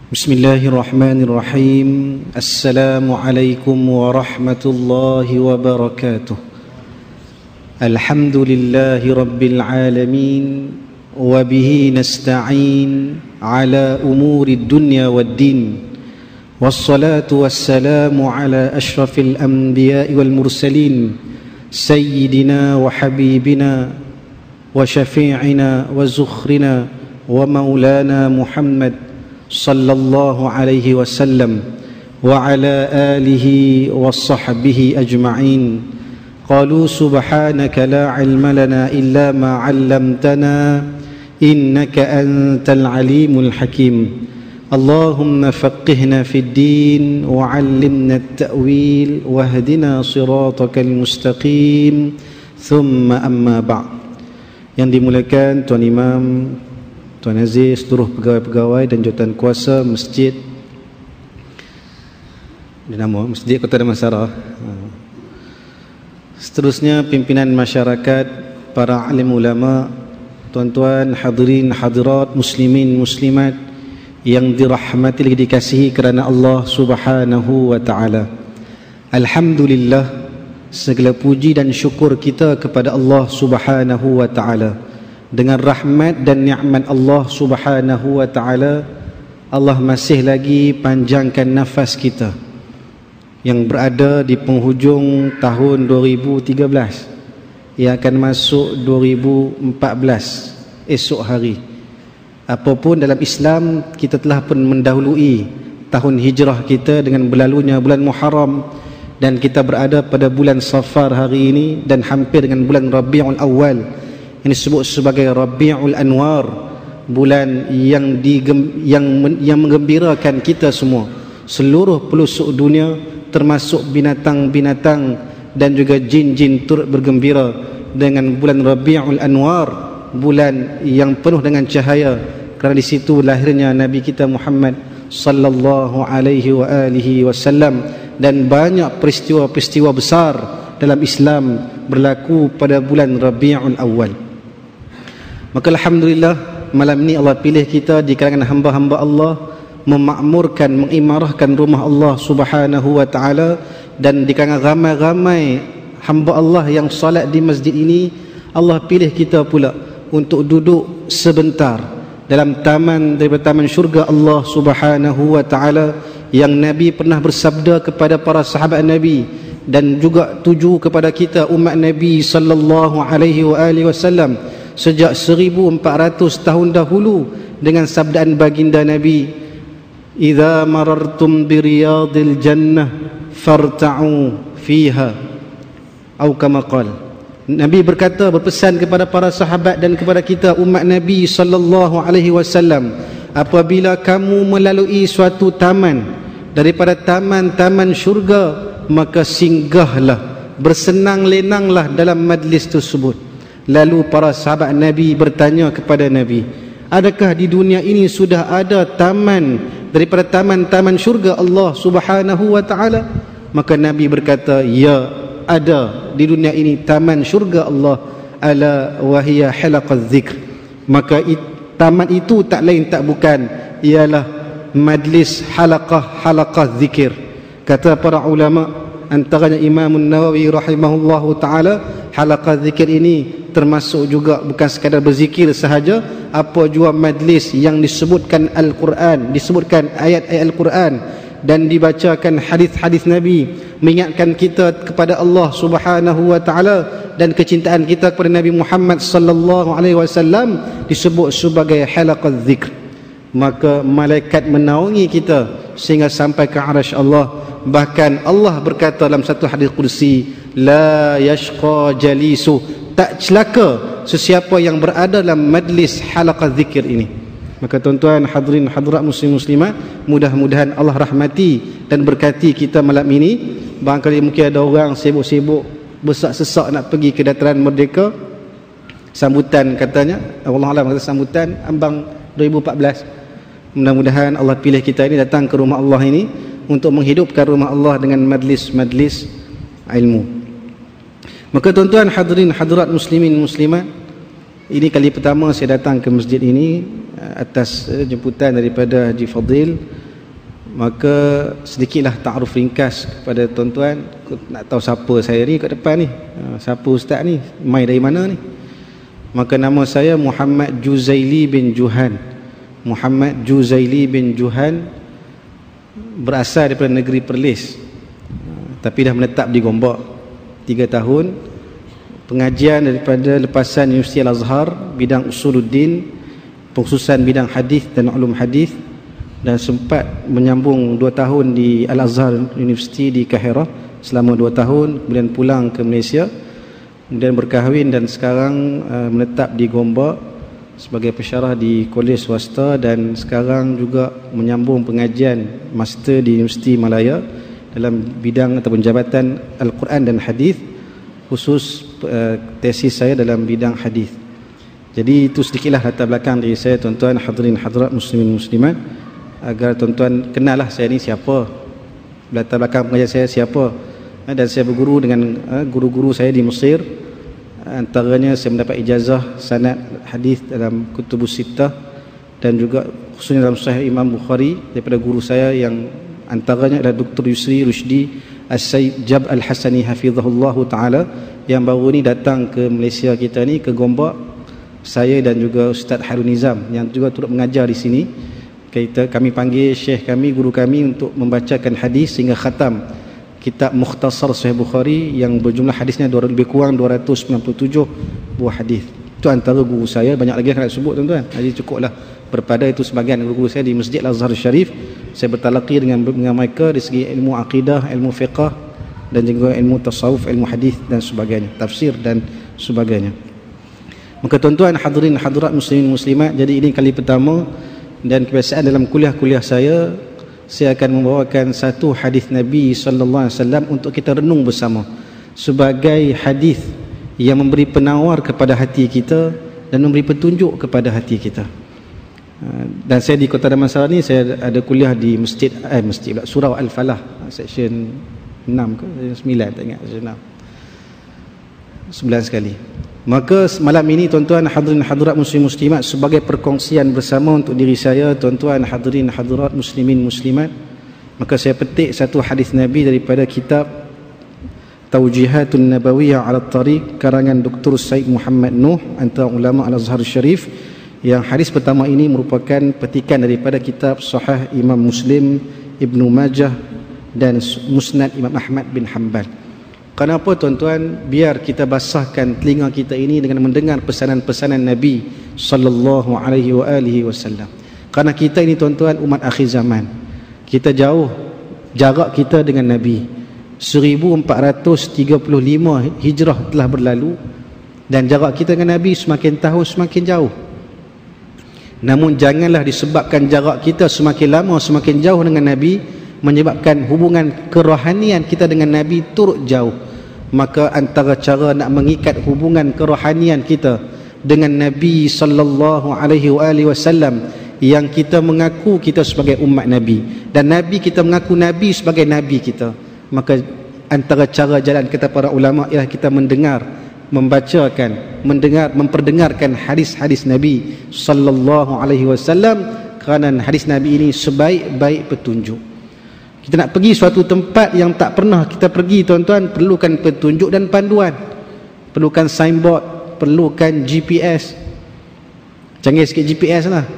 Bismillahirrahmanirrahim. Assalamualaikum warahmatullahi wabarakatuh. Alhamdulillahi rabbil alamin, wa bihi nasta'in ala umuri dunya waddin, wassalatu wassalamu ala ashrafil anbiya'i wal mursalin, sayyidina wa habibina wa syafi'ina wa zukhrina wa maulana Muhammad sallallahu alaihi wasallam wa ala alihi wa sahbihi ajma'in. Qalu subhanaka la ilma lana illa ma 'allamtana innaka antal alimul hakim. Allahumma faqihna fid din wa 'allimna at-ta'wil wahdina siratakal mustaqim. Thumma amma ba'd. Yang dimuliakan Tuan Imam, Tuan Aziz, seluruh pegawai-pegawai dan jawatan kuasa masjid, dinamo Masjid Kota Damansara, seterusnya pimpinan masyarakat, para alim ulama, tuan-tuan hadirin hadirat, muslimin muslimat yang dirahmati dan dikasihi kerana Allah Subhanahu wa taala. Alhamdulillah, segala puji dan syukur kita kepada Allah Subhanahu wa taala. Dengan rahmat dan nikmat Allah Subhanahu wa taala, Allah masih lagi panjangkan nafas kita yang berada di penghujung tahun 2013 yang akan masuk 2014 esok hari. Apapun dalam Islam, kita telah pun mendahului tahun hijrah kita dengan berlalunya bulan Muharram, dan kita berada pada bulan Safar hari ini dan hampir dengan bulan Rabiul Awal yang disebut sebagai Rabiul Anwar, bulan yang menggembirakan kita semua, seluruh pelosok dunia, termasuk binatang-binatang dan juga jin-jin turut bergembira dengan bulan Rabiul Anwar, bulan yang penuh dengan cahaya, kerana di situ lahirnya Nabi kita Muhammad sallallahu alaihi wa alihi wasallam, dan banyak peristiwa-peristiwa besar dalam Islam berlaku pada bulan Rabiul Awal. Maka alhamdulillah, malam ini Allah pilih kita di kalangan hamba-hamba Allah memakmurkan, mengimarahkan rumah Allah Subhanahu wa taala, dan di kalangan ramai-ramai hamba Allah yang salat di masjid ini, Allah pilih kita pula untuk duduk sebentar dalam taman daripada taman syurga Allah Subhanahu wa taala, yang Nabi pernah bersabda kepada para sahabat Nabi dan juga tuju kepada kita umat Nabi sallallahu alaihi wasallam sejak 1400 tahun dahulu, dengan sabdaan baginda Nabi, idza marartum bi riyadil jannah farta'u fiha, atau kama qala. Nabi berkata, berpesan kepada para sahabat dan kepada kita umat Nabi sallallahu alaihi wasallam, apabila kamu melalui suatu taman daripada taman-taman syurga, maka singgahlah, bersenang lenanglah dalam majlis tersebut. Lalu para sahabat Nabi bertanya kepada Nabi, adakah di dunia ini sudah ada taman daripada taman-taman syurga Allah Subhanahu wa taala? Maka Nabi berkata, ya, ada di dunia ini taman syurga Allah, ala wahiya halaqaz zikr. Maka taman itu tak lain tak bukan ialah majlis halaqah zikir. Kata para ulama, antaranya Imam Nawawi rahimahullahu taala, halaqah zikir ini termasuk juga bukan sekadar berzikir sahaja, apa jua majlis yang disebutkan Al-Quran, disebutkan ayat-ayat Al-Quran, dan dibacakan hadis-hadis Nabi, mengingatkan kita kepada Allah Subhanahu wa taala dan kecintaan kita kepada Nabi Muhammad sallallahu alaihi wasallam, disebut sebagai halaqah zikr. Maka malaikat menaungi kita sehingga sampai ke arasy Allah. Bahkan Allah berkata dalam satu hadis kursi, la yashqa jalisu, tak celaka sesiapa yang berada dalam majlis halaqah zikir ini. Maka tuan-tuan hadirin hadirat muslim muslimat, mudah-mudahan Allah rahmati dan berkati kita malam ini. Barangkali mungkin ada orang sibuk-sibuk bersesak-sesak nak pergi ke Dataran Merdeka, sambutan katanya, Allah Alam kata sambutan ambang 2014. Mudah-mudahan Allah pilih kita ini datang ke rumah Allah ini untuk menghidupkan rumah Allah dengan majlis-majlis ilmu. Maka tuan-tuan hadirin hadirat muslimin muslimat, Ini kali pertama saya datang ke masjid ini atas jemputan daripada Haji Fadil. Maka sedikitlah ta'aruf ringkas kepada tuan-tuan. Nak tahu siapa saya ni kat depan ni, siapa ustaz ni, mai dari mana ni. Maka nama saya Muhammad Juzaili bin Juhan. Muhammad Juzaili bin Juhan, berasal daripada negeri Perlis, tapi dah menetap di Gombak 3 tahun. Pengajian daripada lepasan Universiti Al-Azhar, bidang Usuluddin, pengkhususan bidang hadis dan ulum hadis, dan sempat menyambung 2 tahun di Al-Azhar University di Kahirah selama 2 tahun, kemudian pulang ke Malaysia, kemudian berkahwin dan sekarang menetap di Gombak sebagai pensyarah di kolej swasta, dan sekarang juga menyambung pengajian master di Universiti Malaya dalam bidang ataupun jabatan Al-Quran dan Hadis, khusus tesis saya dalam bidang hadis. Jadi itu sedikitlah latar belakang dari saya, tuan-tuan hadirin hadirat muslimin muslimat, agar tuan-tuan kenal lah saya ni siapa, latar belakang pengajian saya siapa. Dan saya berguru dengan guru-guru saya di Mesir. Antaranya saya mendapat ijazah sanad hadis dalam Kutubus Sittah, dan juga khususnya dalam Sahih Imam Bukhari daripada guru saya yang antaranya adalah Dr. Yusri Rushdi As-Sayyid Jab Al-Hasani hafizahullah ta'ala, yang baru ni datang ke Malaysia kita ni, ke Gombak. Saya dan juga Ustaz Harun Nizam yang juga turut mengajar di sini. Kami panggil syekh kami, guru kami, untuk membacakan hadis sehingga khatam kitab Mukhtasar Sahih Bukhari yang berjumlah hadisnya lebih kurang 297 buah hadis. Itu antara guru saya, banyak lagi yang nak sebut tuan-tuan. Jadi cukuplah berpada itu sebahagian guru saya di Masjid Al-Azhar Syarif. Saya bertalaqi dengan mereka di segi ilmu akidah, ilmu fiqah, dan juga ilmu tasawuf, ilmu hadis dan sebagainya, tafsir dan sebagainya. Maka tuan-tuan hadirin hadirat muslimin muslimat, jadi ini kali pertama, dan kebiasaan dalam kuliah-kuliah saya akan membawakan satu hadis Nabi sallallahu alaihi wasallam untuk kita renung bersama, sebagai hadis yang memberi penawar kepada hati kita dan memberi petunjuk kepada hati kita. Dan saya di Kota Damansara ni, saya ada kuliah di masjid Surau Al-Falah, section 6 ke 9, tak ingat, section 6, 9 sekali. Maka malam ini tuan-tuan hadirin hadirat muslim muslimat, sebagai perkongsian bersama untuk diri saya, tuan-tuan hadirin hadirat muslimin muslimat, maka saya petik satu hadis Nabi daripada kitab Taujihatun Nabawiyah ala Tariq karangan Dr. Said Muhammad Nuh, antara ulama Al-Azhar Syarif, yang hadis pertama ini merupakan petikan daripada kitab Sahih Imam Muslim, Ibnu Majah dan Musnad Imam Ahmad bin Hanbal. Kenapa tuan-tuan? Biar kita basahkan telinga kita ini dengan mendengar pesanan-pesanan Nabi sallallahu alaihi wasallam. Karena kita ini tuan-tuan umat akhir zaman. Kita jauh jarak kita dengan Nabi. 1435 Hijrah telah berlalu, dan jarak kita dengan Nabi semakin tahun semakin jauh. Namun janganlah disebabkan jarak kita semakin lama semakin jauh dengan Nabi menyebabkan hubungan kerohanian kita dengan Nabi turut jauh. Maka antara cara nak mengikat hubungan kerohanian kita dengan Nabi sallallahu alaihi wasallam, yang kita mengaku kita sebagai umat Nabi dan Nabi kita mengaku Nabi sebagai Nabi kita, maka antara cara jalan kata para ulama ialah kita mendengar, membacakan, memperdengarkan hadis-hadis Nabi sallallahu alaihi wasallam, kerana hadis Nabi ini sebaik-baik petunjuk. Kita nak pergi suatu tempat yang tak pernah kita pergi tuan-tuan, perlukan petunjuk dan panduan, perlukan signboard, perlukan GPS. Canggih sikit GPS lah.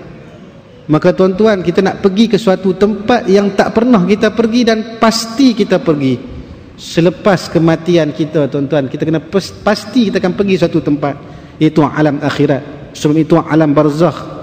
Maka tuan-tuan, kita nak pergi ke suatu tempat yang tak pernah kita pergi dan pasti kita pergi selepas kematian kita tuan-tuan. Kita kena pasti kita akan pergi suatu tempat, iaitu alam akhirat, sebelum itu alam barzakh.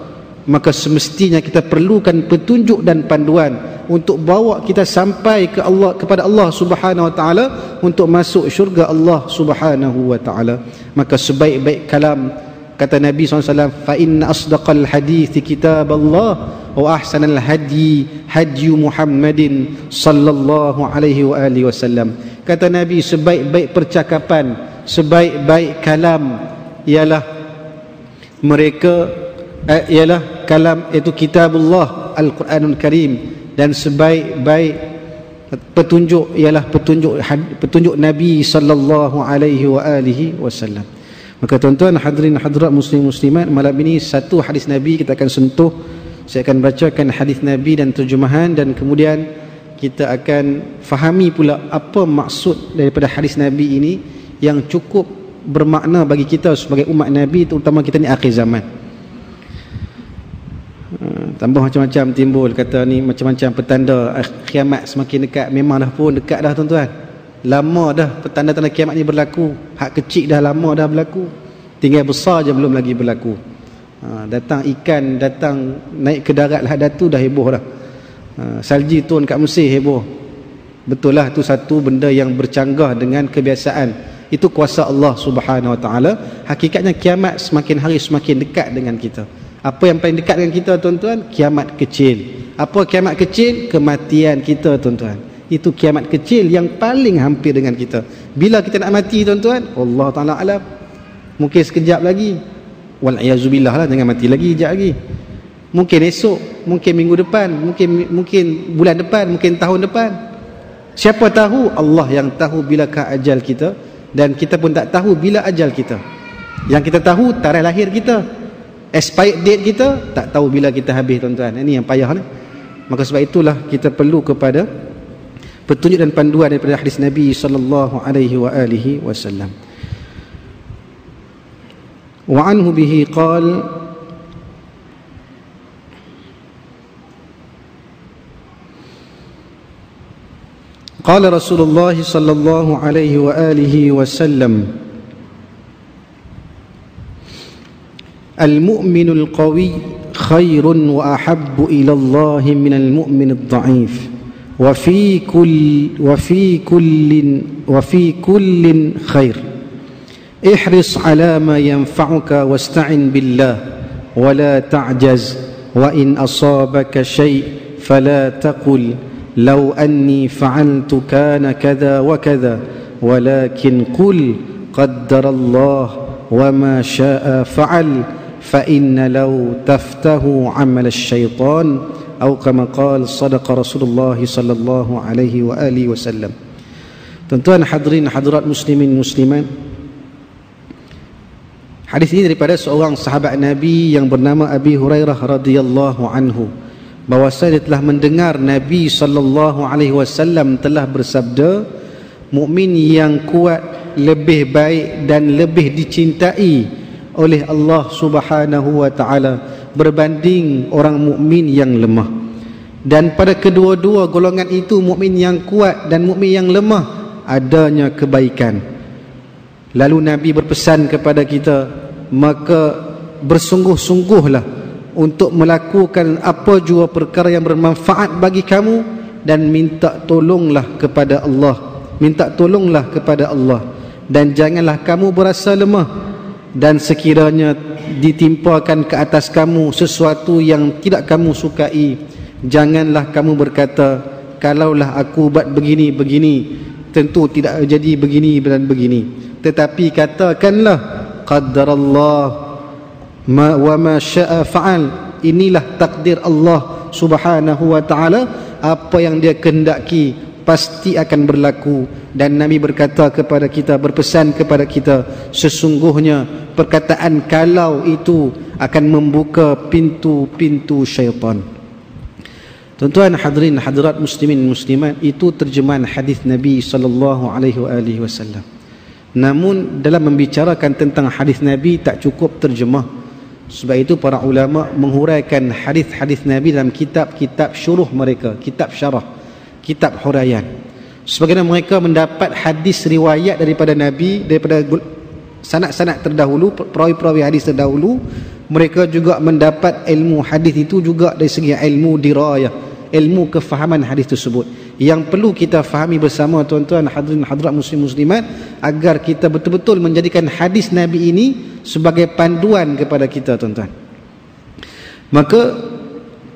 Maka semestinya kita perlukan petunjuk dan panduan untuk bawa kita sampai ke Allah, kepada Allah Subhanahu wa taala, untuk masuk syurga Allah Subhanahu wa taala. Maka sebaik-baik kalam, kata Nabi SAW, fa inna asdaqal hadits kitab Allah wa ahsanal hadi hadi Muhammadin sallallahu alaihi wasallam. Kata Nabi, sebaik-baik percakapan, sebaik-baik kalam ialah kalam itu kitabullah Al-Quranul Karim, dan sebaik-baik petunjuk ialah petunjuk Nabi sallallahu alaihi wasallam. Maka tuan-tuan hadirin hadirat muslim muslimat, malam ini satu hadis Nabi kita akan sentuh. Saya akan bacakan hadis Nabi dan terjemahan, dan kemudian kita akan fahami pula apa maksud daripada hadis Nabi ini yang cukup bermakna bagi kita sebagai umat Nabi, terutama kita ni akhir zaman. Tambah macam-macam timbul, kata ni macam-macam petanda kiamat semakin dekat. Memang dah pun dekat dah tuan-tuan. Lama dah petanda-tanda kiamat ni berlaku. Hak kecil dah lama dah berlaku, tinggal besar je belum lagi berlaku. Datang ikan, datang naik ke darat lah datu dah heboh dah. Salji turun kat Mesir heboh. Betul lah, tu satu benda yang bercanggah dengan kebiasaan. Itu kuasa Allah Subhanahu Wa Taala. Hakikatnya kiamat semakin hari semakin dekat dengan kita. Apa yang paling dekat dengan kita tuan-tuan? Kiamat kecil. Apa kiamat kecil? Kematian kita tuan-tuan. Itu kiamat kecil yang paling hampir dengan kita. Bila kita nak mati tuan-tuan? Allah Taala alam. Mungkin sekejap lagi. Wal'iyazubillah lah, jangan mati lagi sekejap lagi. Mungkin esok, mungkin minggu depan, mungkin bulan depan, mungkin tahun depan. Siapa tahu? Allah yang tahu bilakah ajal kita, dan kita pun tak tahu bila ajal kita. Yang kita tahu tarikh lahir kita, expired date kita, tak tahu bila kita habis tuan-tuan. Ini yang payah ni. Maka sebab itulah kita perlu kepada petunjuk dan panduan daripada hadis Nabi sallallahu alaihi wasallam. Wa anhu bihi qala قال رسول الله صلى الله عليه وآله وسلم المؤمن القوي خير وأحب إلى الله من المؤمن الضعيف وفي كل خير احرص على ما ينفعك واستعن بالله ولا تعجز وإن أصابك شيء فلا تقل لو أني فعلت كان كذا وكذا ولكن قل قدر الله وما شاء فعل فإن لو تفته عمل الشيطان أو كما قال صدق رسول الله صلى الله عليه وآله وسلم. Tuan-tuan hadirin hadirat muslimin muslimat, hadis ini daripada seorang sahabat Nabi yang bernama Abi Hurairah radhiyallahu anhu, bahwasanya dia telah mendengar Nabi sallallahu alaihi wasallam telah bersabda, mukmin yang kuat lebih baik dan lebih dicintai oleh Allah Subhanahu wa taala berbanding orang mukmin yang lemah. Dan pada kedua-dua golongan itu, mukmin yang kuat dan mukmin yang lemah, adanya kebaikan. Lalu Nabi berpesan kepada kita, maka bersungguh-sungguhlah untuk melakukan apa jua perkara yang bermanfaat bagi kamu, dan minta tolonglah kepada Allah, minta tolonglah kepada Allah, dan janganlah kamu berasa lemah. Dan sekiranya ditimpakan ke atas kamu sesuatu yang tidak kamu sukai, janganlah kamu berkata, kalaulah aku buat begini-begini tentu tidak jadi begini dan begini. Tetapi katakanlah, qaddarallah wa ma syaa fa'al. Inilah takdir Allah Subhanahu wa taala, apa yang dia kehendaki pasti akan berlaku. Dan Nabi berkata kepada kita, berpesan kepada kita, sesungguhnya perkataan kalau itu akan membuka pintu-pintu syaitan. Tuan-tuan hadirin hadirat muslimin muslimat, itu terjemahan hadis Nabi sallallahu alaihi wasallam. Namun dalam membicarakan tentang hadis Nabi tak cukup terjemah. Sebab itu para ulama menghuraikan hadis-hadis Nabi dalam kitab-kitab syuruh mereka, kitab syarah, kitab huraian. Sebagaimana mereka mendapat hadis riwayat daripada Nabi, daripada sanad-sanad terdahulu, perawi-perawi hadis terdahulu, mereka juga mendapat ilmu hadis itu juga dari segi ilmu dirayah, ilmu kefahaman hadis tersebut, yang perlu kita fahami bersama tuan-tuan hadirin hadirat muslim muslimat, agar kita betul-betul menjadikan hadis Nabi ini sebagai panduan kepada kita tuan-tuan. Maka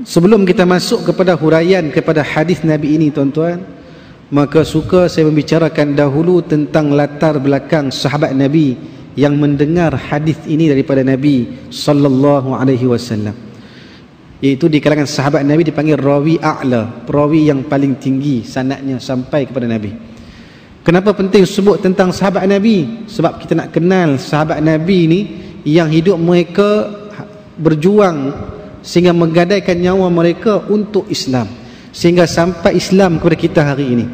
sebelum kita masuk kepada huraian kepada hadis Nabi ini tuan-tuan, maka suka saya membicarakan dahulu tentang latar belakang sahabat Nabi yang mendengar hadis ini daripada Nabi sallallahu alaihi wasallam. Iaitu di kalangan sahabat Nabi dipanggil rawi a'la, perawi yang paling tinggi sanadnya sampai kepada Nabi. Kenapa penting sebut tentang sahabat Nabi? Sebab kita nak kenal sahabat Nabi ni yang hidup mereka berjuang sehingga menggadaikan nyawa mereka untuk Islam, sehingga sampai Islam kepada kita hari ini.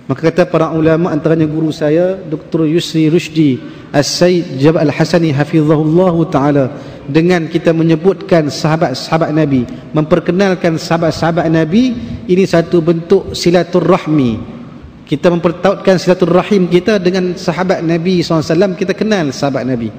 Maka kata para ulama, antaranya guru saya Dr. Yusri Rushdi As-Sayyid Jabal Al-Hasani hafizahullah ta'ala, dengan kita menyebutkan sahabat-sahabat Nabi, memperkenalkan sahabat-sahabat Nabi, ini satu bentuk silaturrahmi. Kita mempertautkan silaturrahim kita dengan sahabat Nabi SAW. Kita kenal sahabat Nabi.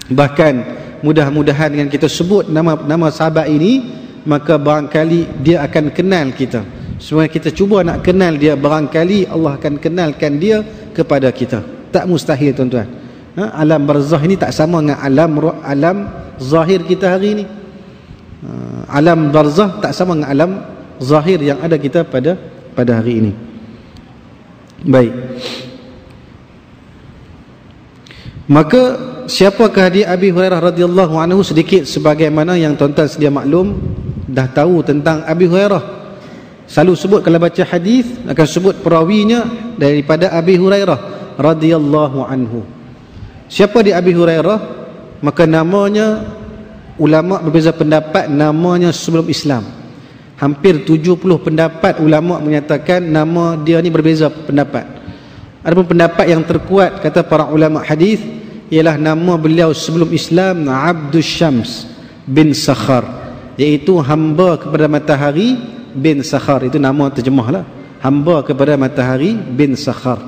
Bahkan mudah-mudahan dengan kita sebut nama sahabat ini, maka barangkali dia akan kenal kita. Sebenarnya kita cuba nak kenal dia, barangkali Allah akan kenalkan dia kepada kita. Tak mustahil tuan-tuan. Alam barzah ini tak sama dengan alam zahir kita hari ini. Alam barzah tak sama dengan alam zahir yang ada kita pada hari ini. Baik. Maka siapakah dia Abi Hurairah radhiyallahu anhu? Sedikit sebagaimana yang tuan-tuan sedia maklum, dah tahu tentang Abi Hurairah. Selalu sebut kalau baca hadis akan sebut perawinya daripada Abi Hurairah radhiyallahu anhu. Siapa dia Abi Hurairah? Maka namanya, ulama berbeza pendapat namanya sebelum Islam. Hampir 70 pendapat ulama menyatakan nama dia ni berbeza pendapat. Adapun pendapat yang terkuat kata para ulama hadis ialah nama beliau sebelum Islam Abdus Syams bin Sakhar, iaitu hamba kepada matahari bin Sakhar. Itu nama terjemahlah, hamba kepada matahari bin Sakhar.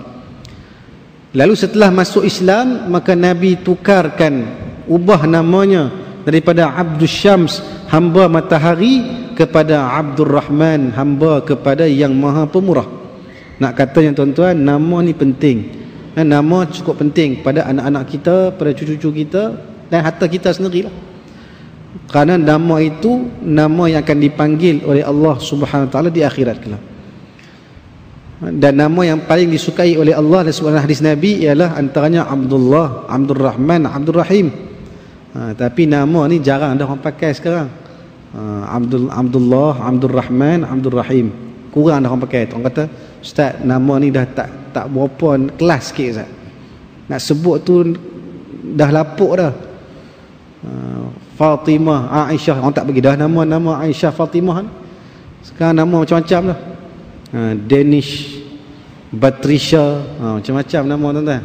Lalu setelah masuk Islam, maka Nabi tukarkan, ubah namanya daripada Abdus Syams, hamba matahari, kepada Abdul Rahman, hamba kepada yang maha pemurah. Nak katanya tuan-tuan, nama ni penting. Nama cukup penting pada anak-anak kita, pada cucu-cucu kita, dan hatta kita sendirilah. Kerana nama itu nama yang akan dipanggil oleh Allah Subhanahu Wa Taala di akhirat kelak. Dan nama yang paling disukai oleh Allah dalam sebuah hadis Nabi ialah antaranya Abdullah, Abdul Rahman, Abdul Rahim. Tapi nama ni jarang dah orang pakai sekarang. Abdullah, Abdul Rahman, Abdul Rahim, kurang dah orang pakai. Orang kata, Ustaz, nama ni dah tak berapa kelas sikit Ustaz. Nak sebut tu dah lapuk dah. Fatimah, Aisyah, orang tak bagi dah nama Aisyah, Fatimah. Sekarang nama macam-macam dah. Danish, Batrisha, macam-macam nama tuan-tuan.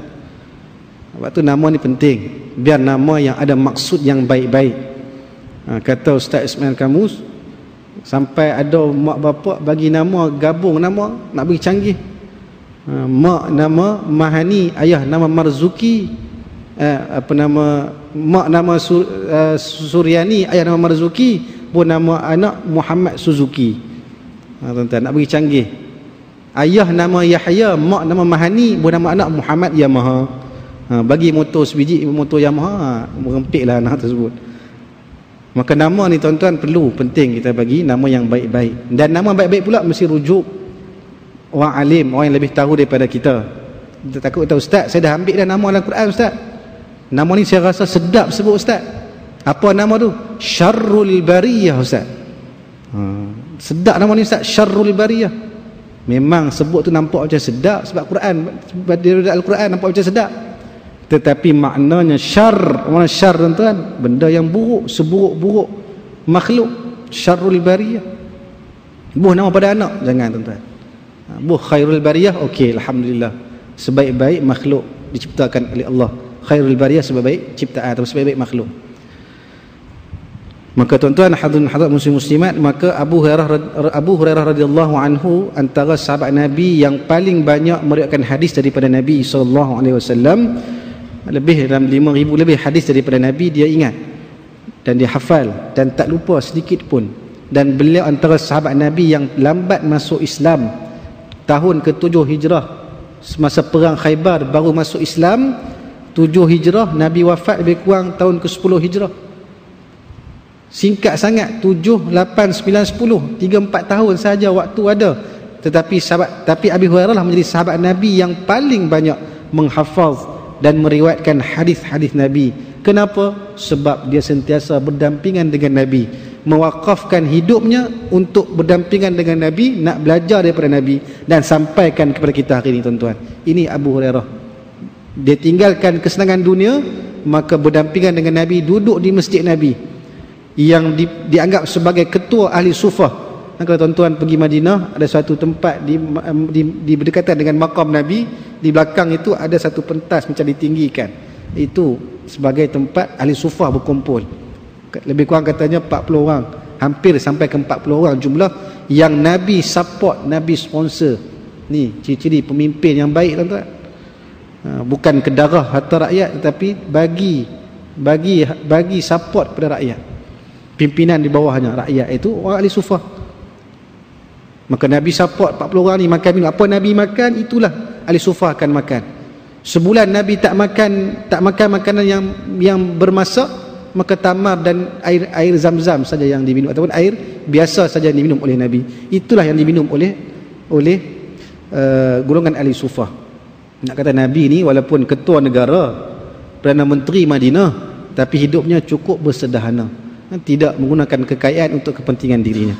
Sebab tu nama ni penting, biar nama yang ada maksud yang baik-baik. Kata Ustaz Ismail Kamus, sampai ada mak bapak bagi nama, gabung nama, nak bagi canggih. Mak nama Mahani, ayah nama Marzuki, mak nama Suryani, ayah nama Marzuki, pun nama anak Muhammad Suzuki. Tuan-tuan, nak bagi canggih. Ayah nama Yahya, mak nama Mahani, pun nama anak Muhammad Yamaha. Bagi motor sebiji, motor Yamaha, merempiklah anak tersebut. Maka nama ni tuan-tuan perlu, penting kita bagi nama yang baik-baik. Dan nama baik-baik pula mesti rujuk orang alim, orang yang lebih tahu daripada kita. Kita takut kata, Ustaz, saya dah ambil dah nama dalam Quran Ustaz. Nama ni saya rasa sedap sebut Ustaz. Apa nama tu? Syarrul Bariyah Ustaz. Sedap nama ni Ustaz, Syarrul Bariyah. Memang sebut tu nampak macam sedap sebab Quran, dari Al-Quran nampak macam sedap. Tetapi maknanya syar, mana syar tuan-tuan? Benda yang buruk, seburuk-buruk makhluk, syarrul bariyah. Buh nama pada anak, jangan tuan-tuan. Buh khairul bariyah, okey, alhamdulillah. Sebaik-baik makhluk diciptakan oleh Allah. Khairul bariyah sebaik-baik ciptaan atau sebaik-baik makhluk. Maka tuan-tuan, hadirin hadirat muslim-muslimat, maka Abu Hurairah radhiyallahu anhu antara sahabat Nabi yang paling banyak meriwayatkan hadis daripada Nabi SAW. Lebih dalam 5,000 lebih hadis daripada Nabi dia ingat dan dia hafal dan tak lupa sedikit pun. Dan beliau antara sahabat Nabi yang lambat masuk Islam. Tahun ke-7 Hijrah, semasa perang Khaybar baru masuk Islam. 7 Hijrah, Nabi wafat lebih kurang tahun ke-10 Hijrah. Singkat sangat, 7, 8, 9, 10, 3-4 tahun saja waktu ada. Tapi Abi Hurairah lah menjadi sahabat Nabi yang paling banyak menghafaz dan meriwayatkan hadis-hadis Nabi. Kenapa? Sebab dia sentiasa berdampingan dengan Nabi, mewakafkan hidupnya untuk berdampingan dengan Nabi, nak belajar daripada Nabi dan sampaikan kepada kita hari ini tuan-tuan. Ini Abu Hurairah. Dia tinggalkan kesenangan dunia, maka berdampingan dengan Nabi, duduk di masjid Nabi yang dianggap sebagai ketua ahli sufah. Dan kalau tuan-tuan pergi Madinah, ada suatu tempat di berdekatan dengan makam Nabi, di belakang itu ada satu pentas macam ditinggikan. Itu sebagai tempat ahli sufah berkumpul. Lebih kurang katanya 40 orang, hampir sampai ke 40 orang jumlah yang Nabi support, Nabi sponsor. Ni ciri-ciri pemimpin yang baik, tuan-tuan. Bukan kedarah harta rakyat, tetapi bagi support pada rakyat. Pimpinan di bawahnya rakyat itu orang ahli sufah. Maka Nabi support 40 orang ni makan minum. Apa Nabi makan, itulah ahli sufah akan makan. Sebulan Nabi tak makan makanan yang bermasak, maka tamar dan air zam-zam saja yang diminum, ataupun air biasa saja yang diminum oleh Nabi. Itulah yang diminum oleh golongan ahli sufah. Nak kata Nabi ni walaupun ketua negara, Perdana Menteri Madinah, tapi hidupnya cukup bersederhana, tidak menggunakan kekayaan untuk kepentingan dirinya.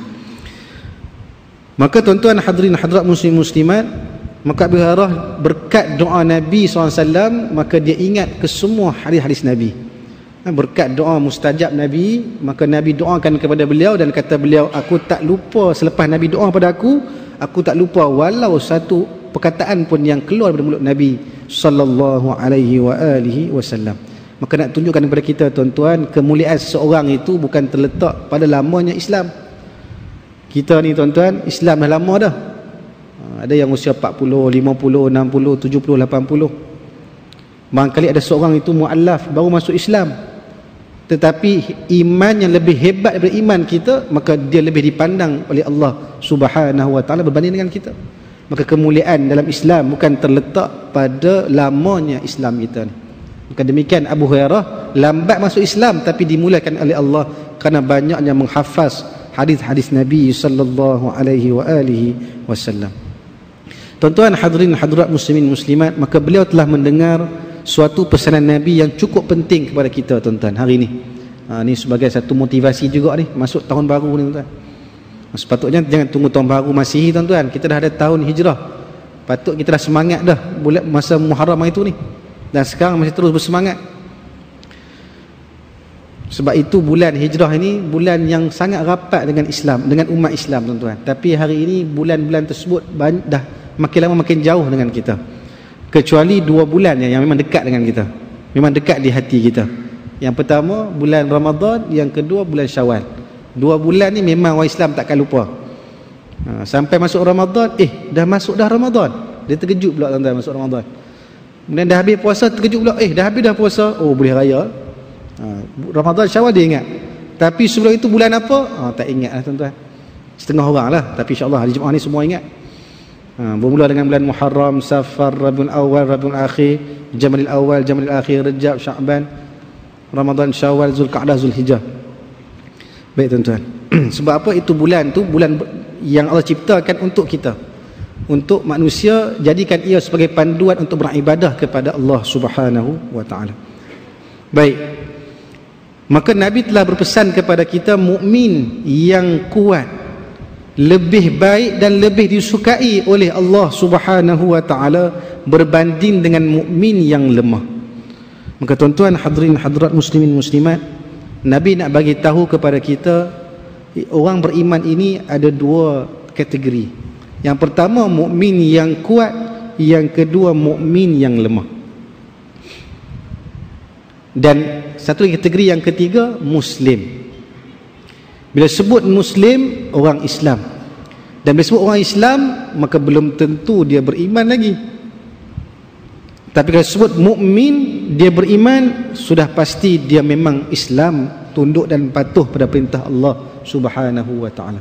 Maka tuan-tuan hadirin hadirat muslim muslimat, maka Abu Hurairah berkat doa Nabi SAW, maka dia ingat ke semua hadis-hadis Nabi. Berkat doa mustajab Nabi, maka Nabi doakan kepada beliau dan kata beliau, aku tak lupa selepas Nabi doa pada aku tak lupa walau satu perkataan pun yang keluar dari mulut Nabi sallallahu alaihi wa alihi wasallam. Maka nak tunjukkan kepada kita tuan-tuan, kemuliaan seseorang itu bukan terletak pada lamanya Islam. Kita ni tuan-tuan, Islam dah lama dah. Ada yang usia 40, 50, 60, 70, 80. Barangkali ada seorang itu mu'allaf, baru masuk Islam, tetapi iman yang lebih hebat daripada iman kita, maka dia lebih dipandang oleh Allah Subhanahu wa ta'ala berbanding dengan kita. Maka kemuliaan dalam Islam bukan terletak pada lamanya Islam kita ni. Maka demikian Abu Hurairah lambat masuk Islam, tapi dimuliakan oleh Allah kerana banyaknya menghafaz hadis-hadis Nabi sallallahu alaihi wa alihi wasallam. Tuan-tuan hadirin hadirat muslimin muslimat, maka beliau telah mendengar suatu pesanan Nabi yang cukup penting kepada kita tuan-tuan hari ni. Ni sebagai satu motivasi juga ni masuk tahun baru ni tuan-tuan. Sepatutnya jangan tunggu tahun baru Masihi tuan-tuan, kita dah ada tahun hijrah. Patut kita dah semangat dah bulan masa Muharram itu ni. Dan sekarang masih terus bersemangat. Sebab itu bulan hijrah ini bulan yang sangat rapat dengan Islam, dengan umat Islam tuan-tuan. Tapi hari ini bulan-bulan tersebut dah makin lama makin jauh dengan kita. Kecuali 2 bulan yang memang dekat dengan kita, memang dekat di hati kita. Yang pertama bulan Ramadan, yang kedua bulan Syawal. 2 bulan ni memang orang Islam takkan lupa. Sampai masuk Ramadan, dah masuk dah Ramadan, dia terkejut pula tuan-tuan masuk Ramadan. Kemudian dah habis puasa, terkejut pula, dah habis dah puasa, boleh raya. Ramadan Syawal dia ingat, tapi sebelum itu bulan apa tak ingat lah tuan-tuan. Setengah orang lah, tapi insyaAllah hari Jumaat ni semua ingat. Bermula dengan bulan Muharram, Safar, Rabiul Awal, Rabiul Akhir, Jamadil Awal, Jamadil Akhir, Rajab, Sya'ban, Ramadan, Syawal, Zulqa'dah, Zulhijjah. Baik tuan-tuan. Sebab apa? Itu bulan tu bulan yang Allah ciptakan untuk kita, untuk manusia, jadikan ia sebagai panduan untuk beribadah kepada Allah Subhanahu wa ta'ala. Baik, maka Nabi telah berpesan kepada kita, mukmin yang kuat lebih baik dan lebih disukai oleh Allah Subhanahu wa ta'ala berbanding dengan mukmin yang lemah. Maka tuan-tuan hadirin hadirat muslimin muslimat, Nabi nak bagi tahu kepada kita, orang beriman ini ada 2 kategori. Yang pertama mukmin yang kuat, yang kedua mukmin yang lemah. Dan satu kategori yang ketiga muslim. Bila sebut muslim, orang Islam. Dan bila sebut orang Islam, maka belum tentu dia beriman lagi. Tapi kalau sebut mukmin, dia beriman, sudah pasti dia memang Islam, tunduk dan patuh pada perintah Allah Subhanahu wa ta'ala.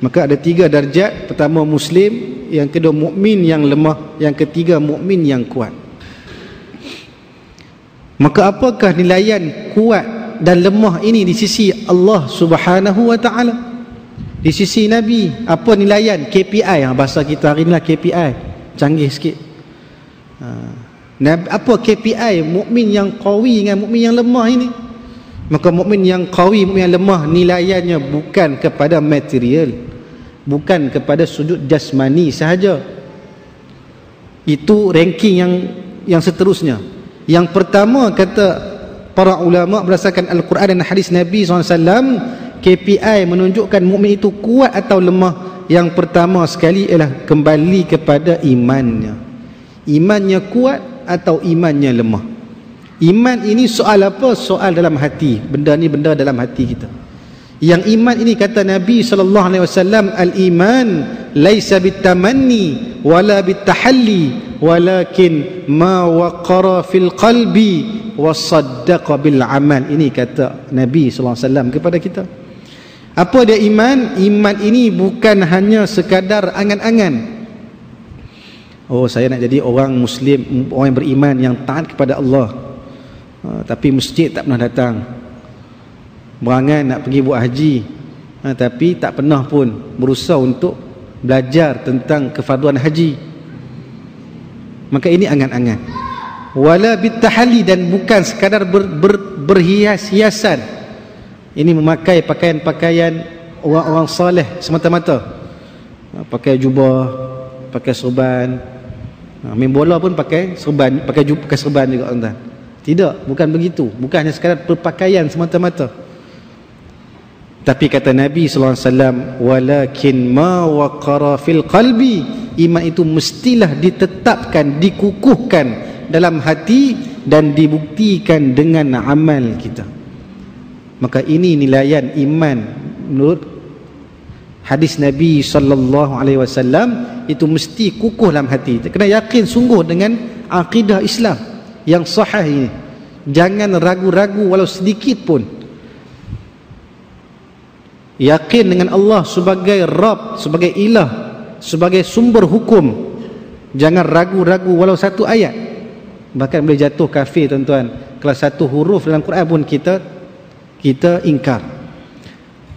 Maka ada 3 darjat. Pertama muslim, yang kedua mukmin yang lemah, yang ketiga mukmin yang kuat. Maka apakah nilaian kuat dan lemah ini di sisi Allah Subhanahu wa ta'ala? Di sisi Nabi, apa nilaian? KPI, bahasa kita hari inilah KPI, canggih sikit. Apa KPI mukmin yang qawi dengan mukmin yang lemah ini? Maka mukmin yang qawi, mukmin yang lemah, nilaiannya bukan kepada material, bukan kepada sudut jasmani sahaja, Itu ranking yang seterusnya. Yang pertama, kata para ulama berdasarkan Al-Quran dan hadis Nabi SAW, KPI menunjukkan mukmin itu kuat atau lemah. Yang pertama sekali ialah kembali kepada imannya. Imannya kuat atau imannya lemah. Iman ini soal apa? Soal dalam hati. Benda ni benda dalam hati kita. Yang iman ini kata Nabi SAW, al-iman laisa bitamanni wala bitahalli walakin ma waqara fil qalbi wasaddaqa bil amal. Ini kata Nabi SAW kepada kita. Apa dia iman? Iman ini bukan hanya sekadar angan-angan. Oh, saya nak jadi orang Muslim, orang yang beriman, yang taat kepada Allah, tapi masjid tak pernah datang. Berangan nak pergi buat haji, tapi tak pernah pun berusaha untuk belajar tentang kefarduan haji. Maka ini angan-angan. Wala bitahalli, dan bukan sekadar berhias-hiasan. Ini memakai pakaian-pakaian orang-orang saleh semata-mata. Pakai jubah, pakai serban. Main bola pun pakai serban, pakai serban juga, tuan-tuan. Tidak, bukan begitu. Bukan hanya sekadar berpakaian semata-mata. Tapi kata Nabi SAW, walakin ma waqara fil qalbi, iman itu mestilah ditetapkan, dikukuhkan dalam hati dan dibuktikan dengan amal kita. Maka ini nilaian iman menurut hadis Nabi SAW, itu mesti kukuh dalam hati. Kena yakin sungguh dengan akidah Islam yang sahih ini. Jangan ragu-ragu walau sedikit pun. Yakin dengan Allah sebagai Rabb, sebagai ilah, sebagai sumber hukum. Jangan ragu-ragu walau satu ayat. Bahkan boleh jatuh kafir, tuan-tuan, kalau satu huruf dalam Quran pun kita ingkar.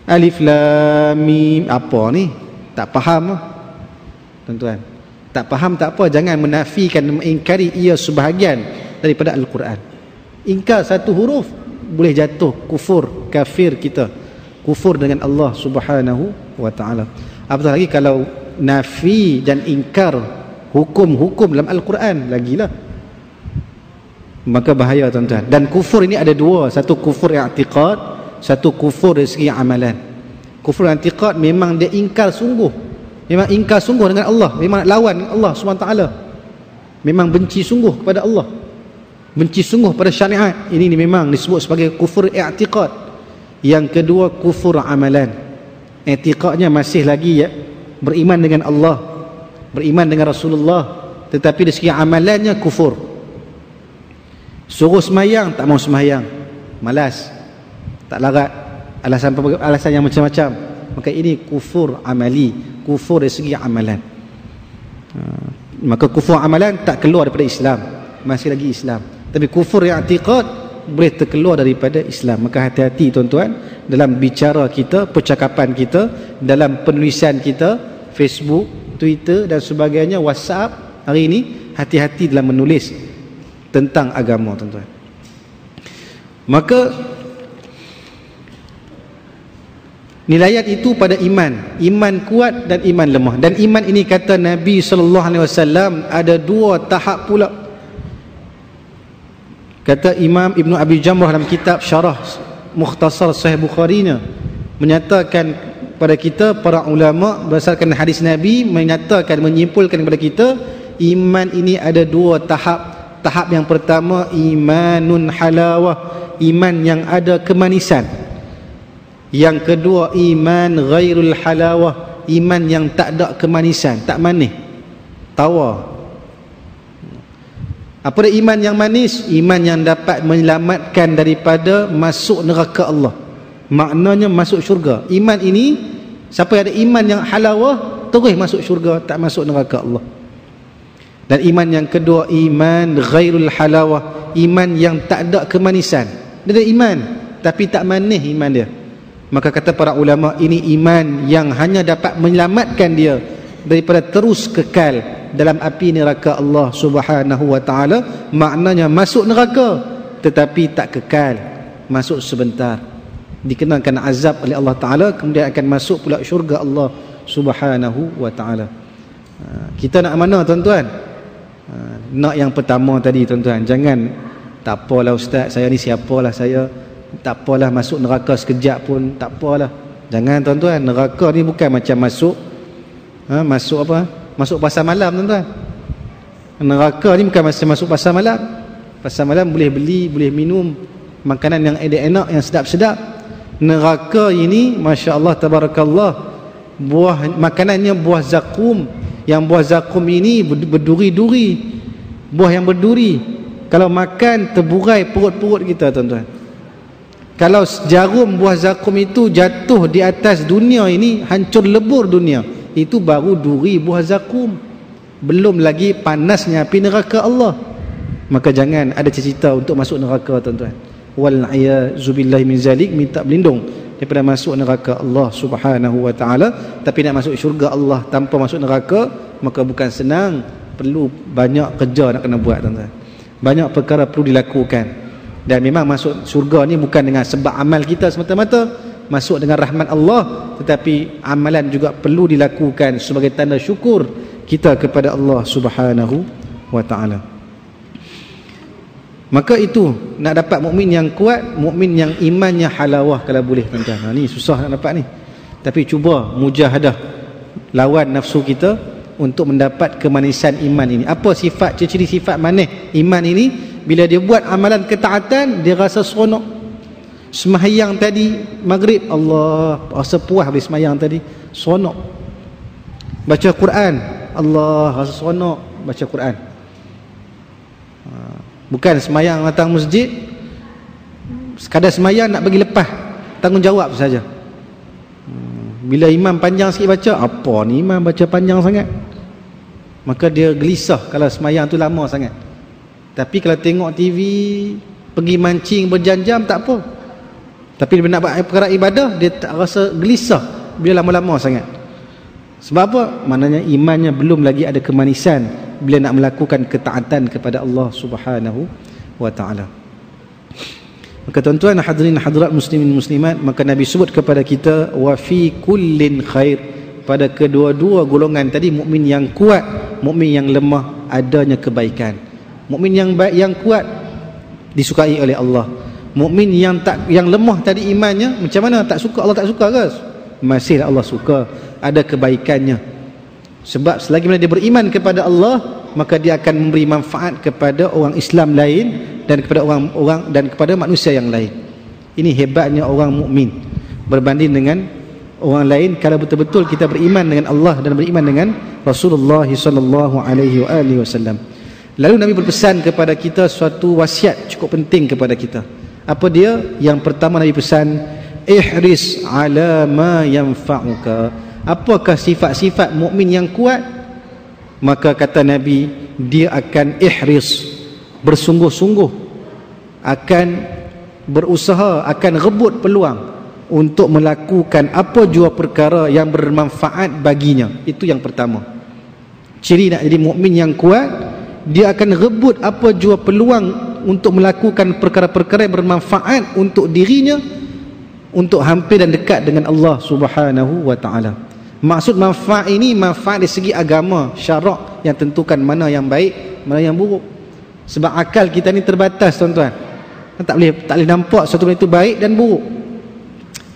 Alif lam mim, apa ni? Tak faham lah, tuan-tuan. Tak faham tak apa, jangan menafikan, mengingkari ia sebahagian daripada Al-Quran. Ingkar satu huruf, boleh jatuh kufur, kafir kita, kufur dengan Allah Subhanahu wa ta'ala. Apatah lagi kalau nafi dan ingkar hukum-hukum dalam Al-Quran, lagilah. Maka bahaya, tuan-tuan. Dan kufur ini ada dua, satu kufur i'tiqad, satu kufur dari segi amalan. Kufur i'tiqad memang dia ingkar sungguh, memang ingkar sungguh dengan Allah, memang nak lawan Allah Subhanahu wa ta'ala, memang benci sungguh kepada Allah, benci sungguh pada syariat. Ini memang disebut sebagai kufur i'tiqad. Yang kedua kufur amalan. I'tiqadnya masih lagi beriman dengan Allah, beriman dengan Rasulullah, tetapi dari segi amalannya kufur. Suruh semayang tak mau semayang, malas, tak larat, alasan yang macam-macam. Maka ini kufur amali, kufur dari segi amalan. Maka kufur amalan tak keluar daripada Islam, masih lagi Islam. Tapi kufur i'tiqad boleh terkeluar daripada Islam. Maka hati-hati, tuan-tuan, dalam bicara kita, percakapan kita, dalam penulisan kita, Facebook, Twitter dan sebagainya, WhatsApp hari ini, hati-hati dalam menulis tentang agama, tuan-tuan. Maka nilaian itu pada iman, iman kuat dan iman lemah. Dan iman ini kata Nabi SAW ada dua tahap pula. Kata Imam Ibn Abi Jamrah dalam kitab Syarah Mukhtasar Sahih Bukhari-nya, menyatakan pada kita, para ulama berdasarkan hadis Nabi menyatakan, menyimpulkan kepada kita, iman ini ada dua tahap. Tahap yang pertama imanun halawah, iman yang ada kemanisan. Yang kedua iman ghairul halawah, iman yang tak ada kemanisan, tak manis, tawar. Apa dia iman yang manis? Iman yang dapat menyelamatkan daripada masuk neraka Allah, maknanya masuk syurga. Iman ini, siapa yang ada iman yang halawah, terus masuk syurga, tak masuk neraka Allah. Dan iman yang kedua iman ghairul halawah, iman yang tak ada kemanisan. Dia ada iman tapi tak manis iman dia. Maka kata para ulama, ini iman yang hanya dapat menyelamatkan dia daripada terus kekal dalam api neraka Allah Subhanahu wa ta'ala. Maknanya masuk neraka tetapi tak kekal, masuk sebentar, dikenakan azab oleh Allah Ta'ala, kemudian akan masuk pula syurga Allah Subhanahu wa ta'ala. Kita nak mana, tuan-tuan? nak yang pertama tadi tuan-tuan. Jangan tak apalah ustaz, saya ni siapalah saya, tak apalah masuk neraka sekejap pun tak apalah. Jangan tuan-tuan, neraka ni bukan macam masuk masuk apa? Masuk pasar malam tuan-tuan. Neraka ni bukan macam masuk pasar malam. Pasar malam boleh beli, boleh minum makanan yang enak-enak, yang sedap-sedap. Neraka ini masya-Allah tabarakallah, buah makanannya buah zakum. Yang buah zakum ini berduri-duri, buah yang berduri. Kalau makan terburai perut-perut kita tuan-tuan. Kalau jarum buah zakum itu jatuh di atas dunia ini, hancur lebur dunia. Itu baru duri buah zakum, belum lagi panasnya api neraka Allah. Maka jangan ada cita-cita untuk masuk neraka tuan-tuan. Wal-'iyadzu billahi min zalik, minta berlindung daripada masuk neraka Allah Subhanahu wa taala. Tapi nak masuk syurga Allah tanpa masuk neraka, maka bukan senang, perlu banyak kerja nak kena buat tuan-tuan. Banyak perkara perlu dilakukan. Dan memang masuk syurga ni bukan dengan sebab amal kita semata-mata, masuk dengan rahmat Allah, tetapi amalan juga perlu dilakukan sebagai tanda syukur kita kepada Allah Subhanahu wa taala. Maka itu nak dapat mukmin yang kuat, mukmin yang imannya halawah kalau boleh tuan-tuan. Ni susah nak dapat ni. Tapi cuba mujahadah, lawan nafsu kita untuk mendapat kemanisan iman ini. Apa sifat, ciri-ciri sifat manis iman ini? Bila dia buat amalan ketaatan, dia rasa seronok. Sembahyang tadi maghrib, Allah, rasa puas habis sembahyang tadi, seronok. Baca Quran, Allah, rasa seronok baca Quran. Bukan sembahyang datang masjid sekadar sembahyang nak bagi lepas tanggungjawab saja. Bila imam panjang sikit baca, apa ni imam baca panjang sangat, maka dia gelisah kalau sembahyang tu lama sangat. Tapi kalau tengok TV, pergi mancing berjam-jam tak apa. Tapi bila nak buat perkara ibadah, dia tak rasa gelisah bila lama-lama sangat. Sebab apa? Maknanya imannya belum lagi ada kemanisan bila nak melakukan ketaatan kepada Allah Subhanahu wa taala. Maka tuan-tuan hadirin hadirat muslimin muslimat, maka Nabi sebut kepada kita wa fi kullin khair, pada kedua-dua golongan tadi, mukmin yang kuat, mukmin yang lemah, adanya kebaikan. Mukmin yang baik, yang kuat disukai oleh Allah. Mukmin yang lemah tadi imannya, macam mana tak suka, Allah tak suka ke? Masih Allah suka, ada kebaikannya. Sebab selagi mana dia beriman kepada Allah, maka dia akan memberi manfaat kepada orang Islam lain dan kepada orang dan kepada manusia yang lain. Ini hebatnya orang mukmin berbanding dengan orang lain kalau betul-betul kita beriman dengan Allah dan beriman dengan Rasulullah sallallahu alaihi wasallam. Lalu Nabi berpesan kepada kita suatu wasiat cukup penting kepada kita. Apa dia? Yang pertama Nabi pesan, ihris ala ma yanfa'uka. Apakah sifat-sifat mukmin yang kuat? Maka kata Nabi, dia akan ihris, bersungguh-sungguh, akan berusaha, akan rebut peluang untuk melakukan apa jua perkara yang bermanfaat baginya. Itu yang pertama. Ciri nak jadi mukmin yang kuat, dia akan rebut apa jua peluang untuk melakukan perkara-perkara yang bermanfaat untuk dirinya, untuk hampir dan dekat dengan Allah Subhanahu wa taala. Maksud manfaat ini manfaat dari segi agama, syarak yang tentukan mana yang baik, mana yang buruk. Sebab akal kita ni terbatas tuan-tuan. Tak boleh nampak sesuatu itu baik dan buruk.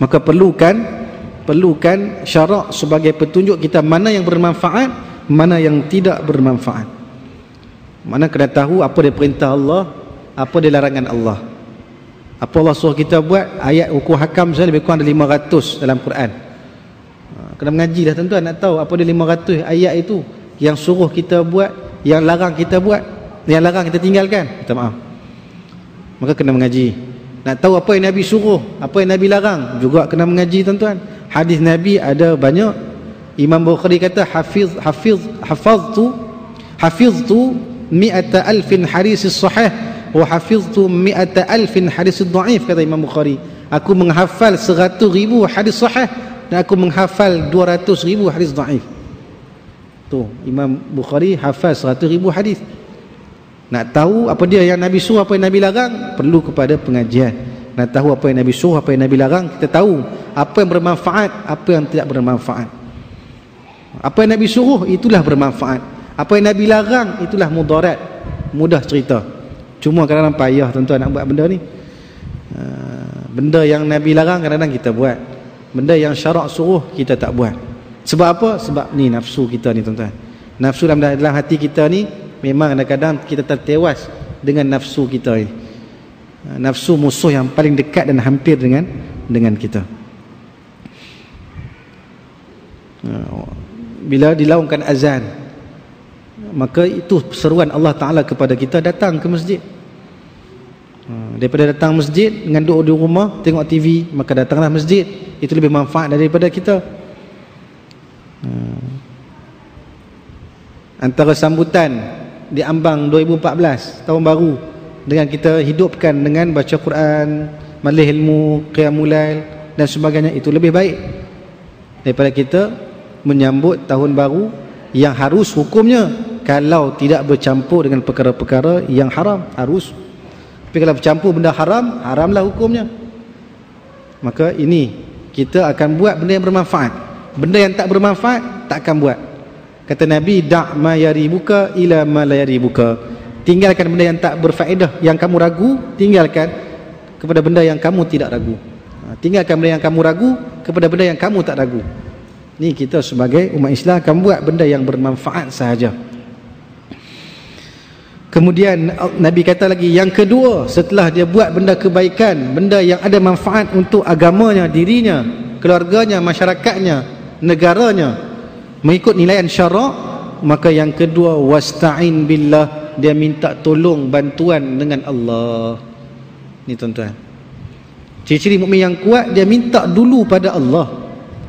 Maka perlukan syarak sebagai petunjuk kita mana yang bermanfaat, mana yang tidak bermanfaat. Mana kena tahu apa dia perintah Allah, apa dia larangan Allah. Apa Allah suruh kita buat, ayat hukum hakam saya lebih kurang ada 500 dalam Quran. Kena mengaji dah tuan-tuan nak tahu apa dia 500 ayat itu yang suruh kita buat, yang larang kita buat, yang larang kita tinggalkan. Minta maaf. Maka kena mengaji. Nak tahu apa yang Nabi suruh, apa yang Nabi larang, juga kena mengaji tuan-tuan. Hadis Nabi ada banyak. Imam Bukhari kata hafiztu mi'ata alfin hadis sahih wa hafiztu mi'ata alfin hadis dhaif, kata Imam Bukhari. Aku menghafal 100,000 hadis sahih dan aku menghafal 200,000 hadis dhaif. Tu Imam Bukhari hafal 100,000 hadis. Nak tahu apa dia yang Nabi suruh, apa yang Nabi larang, perlu kepada pengajian. Nak tahu apa yang Nabi suruh, apa yang Nabi larang, kita tahu apa yang bermanfaat, apa yang tidak bermanfaat. Apa yang Nabi suruh itulah bermanfaat, apa yang Nabi larang itulah mudarat. mudah cerita. Cuma kadang-kadang payah tuan-tuan nak buat benda ni. Benda yang Nabi larang kadang-kadang kita buat. Benda yang syarak suruh kita tak buat. Sebab apa? Sebab ni nafsu kita ni tuan-tuan. Nafsu dalam hati kita ni memang kadang-kadang kita tertewas dengan nafsu kita ni. Nafsu musuh yang paling dekat dan hampir dengan kita. Bila dilaungkan azan, maka itu seruan Allah Ta'ala kepada kita, datang ke masjid. Daripada datang masjid dengan duduk di rumah tengok TV, maka datanglah masjid. Itu lebih manfaat daripada kita. Antara sambutan di ambang 2014 tahun baru dengan kita hidupkan dengan baca Quran, majlis ilmu, qiyamul lail dan sebagainya, itu lebih baik daripada kita menyambut tahun baru yang harus hukumnya kalau tidak bercampur dengan perkara-perkara yang haram, harus. Tapi kalau bercampur benda haram, haramlah hukumnya. Maka ini kita akan buat benda yang bermanfaat. Benda yang tak bermanfaat tak akan buat. Kata Nabi, da' ma yaribuka ila ma la yaribuka. Tinggalkan benda yang tak berfaedah, yang kamu ragu, tinggalkan kepada benda yang kamu tidak ragu. Tinggalkan benda yang kamu ragu kepada benda yang kamu tak ragu. Ni kita sebagai umat Islam akan buat benda yang bermanfaat sahaja. Kemudian Nabi kata lagi, yang kedua, setelah dia buat benda kebaikan, benda yang ada manfaat untuk agamanya, dirinya, keluarganya, masyarakatnya, negaranya, mengikut nilaian syarak, maka yang kedua, wasta'in billah, dia minta tolong bantuan dengan Allah. Ni tuan-tuan, ciri-ciri mukmin yang kuat, dia minta dulu pada Allah.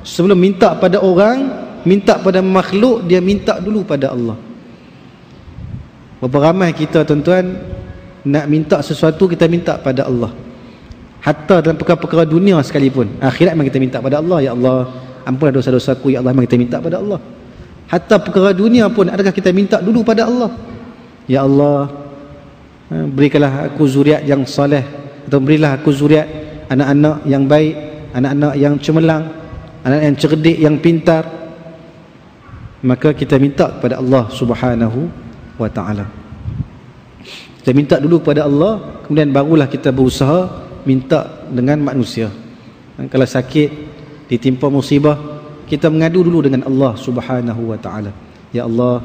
Sebelum minta pada orang, minta pada makhluk, dia minta dulu pada Allah. Berapa ramai kita tuan-tuan nak minta sesuatu, kita minta pada Allah. Hatta dalam perkara-perkara dunia sekalipun, akhirat memang kita minta pada Allah. Ya Allah, ampunlah dosa-dosaku, ya Allah, memang kita minta pada Allah. Hatta perkara dunia pun, adakah kita minta dulu pada Allah? Ya Allah, berikanlah aku zuriat yang soleh, atau berilah aku zuriat anak-anak yang baik, anak-anak yang cemerlang, anak yang cerdik, yang pintar. Maka kita minta kepada Allah Subhanahu wa ta'ala. Kita minta dulu kepada Allah, kemudian barulah kita berusaha minta dengan manusia. Kalau sakit, ditimpa musibah, kita mengadu dulu dengan Allah Subhanahu wa ta'ala. Ya Allah,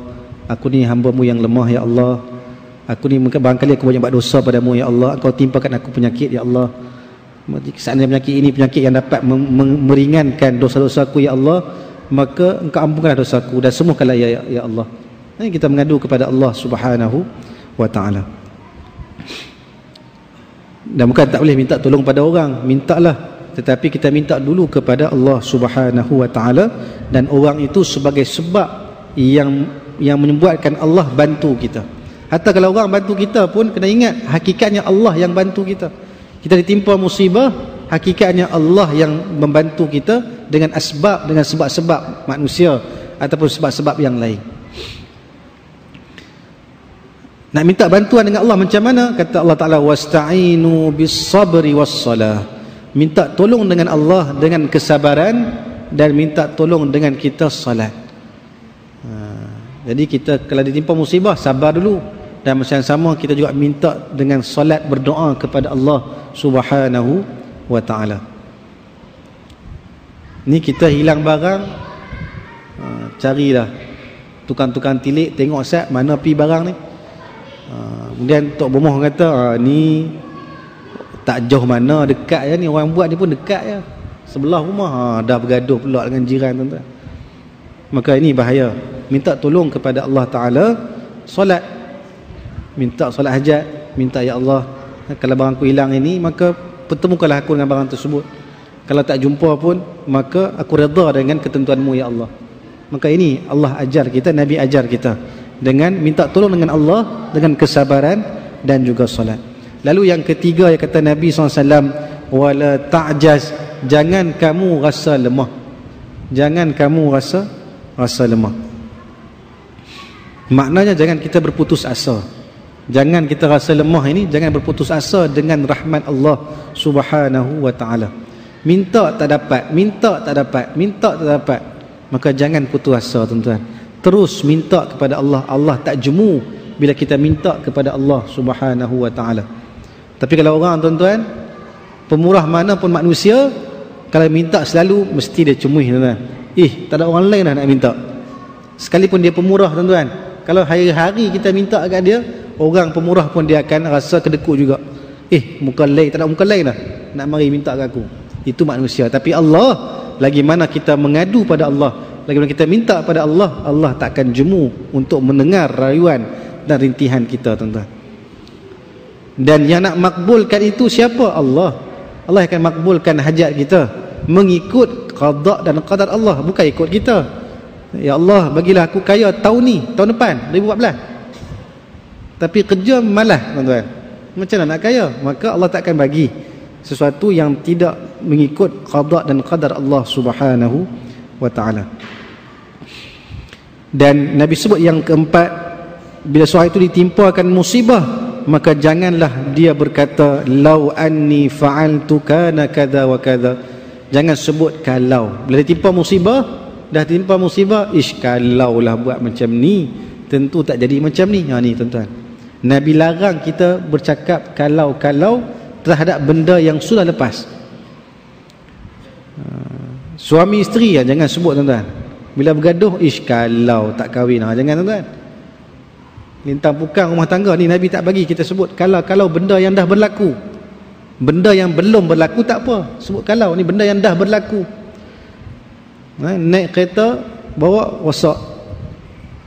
aku ni hamba-Mu yang lemah, ya Allah. Aku ni barangkali aku banyak buat dosa padamu, ya Allah. Engkau timpakan aku penyakit, ya Allah. Seandainya penyakit ini penyakit yang dapat meringankan dosa-dosaku, ya Allah, maka Engkau ampunkanlah dosaku dan sembuhkanlah, ya Allah. Ini kita mengadu kepada Allah Subhanahu wa ta'ala. Dan bukan tak boleh minta tolong pada orang, mintalah, tetapi kita minta dulu kepada Allah Subhanahu wa ta'ala, dan orang itu sebagai sebab yang menyebabkan Allah bantu kita. Hatta kalau orang bantu kita pun kena ingat hakikatnya Allah yang bantu kita. Kita ditimpa musibah, hakikatnya Allah yang membantu kita dengan asbab, dengan sebab-sebab manusia ataupun sebab-sebab yang lain. Nak minta bantuan dengan Allah macam mana? Kata Allah Ta'ala, wasta'inu bis sabri was salah. Minta tolong dengan Allah dengan kesabaran, dan minta tolong dengan kita salat. Jadi kita kalau ditimpa musibah, sabar dulu, dan masa yang sama kita juga minta dengan salat, berdoa kepada Allah Subhanahu wa ta'ala. Ni kita hilang barang, carilah tukang-tukang tilik, tengok sat mana pi barang ni. Kemudian Tok Bomoh kata, ni tak jauh mana, dekat je ni, orang buat ni pun dekat je, sebelah rumah. Dah bergaduh pula dengan jiran, tuan-tuan. Maka ini bahaya. Minta tolong kepada Allah Ta'ala, solat, minta solat hajat, minta, ya Allah, kalau barangku hilang ini, maka pertemukanlah aku dengan barang tersebut. Kalau tak jumpa pun, maka aku redha dengan ketentuanmu, ya Allah. Maka ini Allah ajar kita, Nabi ajar kita, dengan minta tolong dengan Allah, dengan kesabaran dan juga solat. Lalu yang ketiga, yang kata Nabi SAW, wala ta'jaz, jangan kamu rasa lemah. Jangan kamu rasa lemah. Maknanya jangan kita berputus asa. Jangan kita rasa lemah ini, jangan berputus asa dengan rahmat Allah Subhanahu wa ta'ala. Minta tak dapat, minta tak dapat, minta tak dapat, maka jangan putus asa, tuan-tuan. Terus minta kepada Allah. Allah tak jemu bila kita minta kepada Allah Subhanahu wa taala. Tapi kalau orang, tuan-tuan, pemurah mana pun manusia, kalau minta selalu mesti dia cemuih, tuan-tuan. Tak ada orang lain dah nak minta. Sekalipun dia pemurah, tuan-tuan, kalau hari-hari kita minta kat dia, orang pemurah pun dia akan rasa kedekut juga. Muka lain, tak ada muka lain dah nak mari minta kat aku. Itu manusia. Tapi Allah, lagi mana kita mengadu pada Allah, lagi mana kita minta pada Allah, Allah tak akan jemu untuk mendengar rayuan dan rintihan kita, tuan-tuan. Dan yang nak makbulkan itu siapa? Allah. Allah akan makbulkan hajat kita mengikut qada dan qadar Allah, bukan ikut kita. Ya Allah, bagilah aku kaya tahun ni, tahun depan 2014. Tapi kerja malas, tuan-tuan. Macam mana nak kaya? Maka Allah tak akan bagi sesuatu yang tidak mengikut qada dan qadar Allah Subhanahu wa taala. Dan Nabi sebut yang keempat, bila seorang itu ditimpakan musibah, maka janganlah dia berkata lau anni fa'altu kana kadza wa kadza. Jangan sebut kalau. Bila ditimpa musibah, dah timpa musibah, kalau lah buat macam ni, tentu tak jadi macam ni. Ni, tuan-tuan, Nabi larang kita bercakap kalau-kalau terhadap benda yang sudah lepas. Suami isteri jangan sebut, tuan-tuan. Bila bergaduh, kalau tak kahwin, jangan, tuan-tuan. Lintang pukang rumah tangga ni Nabi tak bagi kita sebut kalau benda yang dah berlaku. Benda yang belum berlaku tak apa, sebut kalau. Ni benda yang dah berlaku. Naik kereta bawa rosak,